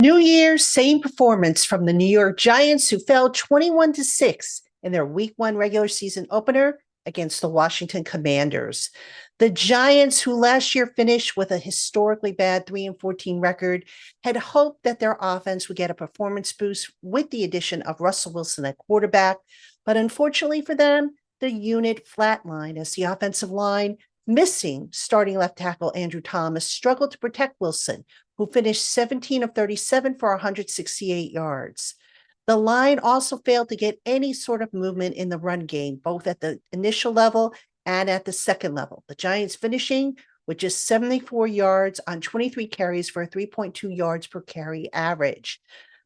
New Year, same performance from the New York Giants, who fell 21-6 in their Week 1 regular season opener against the Washington Commanders. The Giants, who last year finished with a historically bad 3-14 record, had hoped that their offense would get a performance boost with the addition of Russell Wilson at quarterback, but unfortunately for them, the unit flatlined as the offensive line, missing starting left tackle Andrew Thomas, struggled to protect Wilson, who finished 17 of 37 for 168 yards. The line also failed to get any sort of movement in the run game, both at the initial level and at the second level. The Giants finishing with just 74 yards on 23 carries for a 3.2 yards per carry average.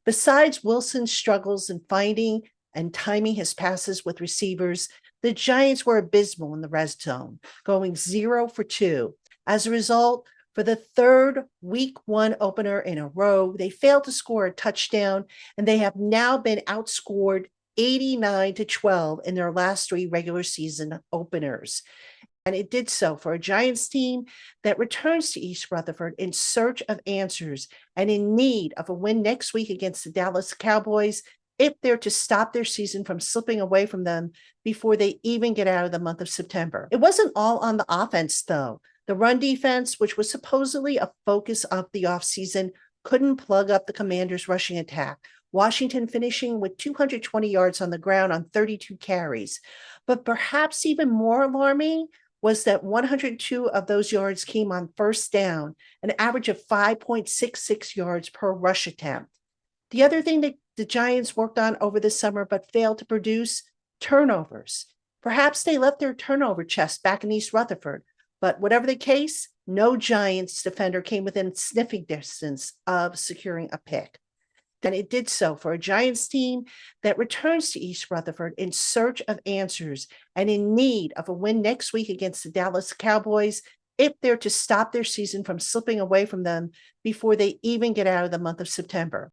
Besides Wilson's struggles in finding and timing his passes with receivers, the Giants were abysmal in the red zone, going 0 for 2. As a result, for the third Week 1 opener in a row, they failed to score a touchdown, and they have now been outscored 89-12 in their last 3 regular season openers. And it did so for a Giants team that returns to East Rutherford in search of answers and in need of a win next week against the Dallas Cowboys if they're to stop their season from slipping away from them before they even get out of the month of September. It wasn't all on the offense, though. The run defense, which was supposedly a focus of the offseason, couldn't plug up the Commanders' rushing attack, Washington finishing with 220 yards on the ground on 32 carries. But perhaps even more alarming was that 102 of those yards came on first down, an average of 5.66 yards per rush attempt. The other thing that the Giants worked on over the summer but failed to produce: turnovers. Perhaps they left their turnover chest back in East Rutherford, but whatever the case, no Giants defender came within sniffing distance of securing a pick. And it did so for a Giants team that returns to East Rutherford in search of answers and in need of a win next week against the Dallas Cowboys if they're to stop their season from slipping away from them before they even get out of the month of September.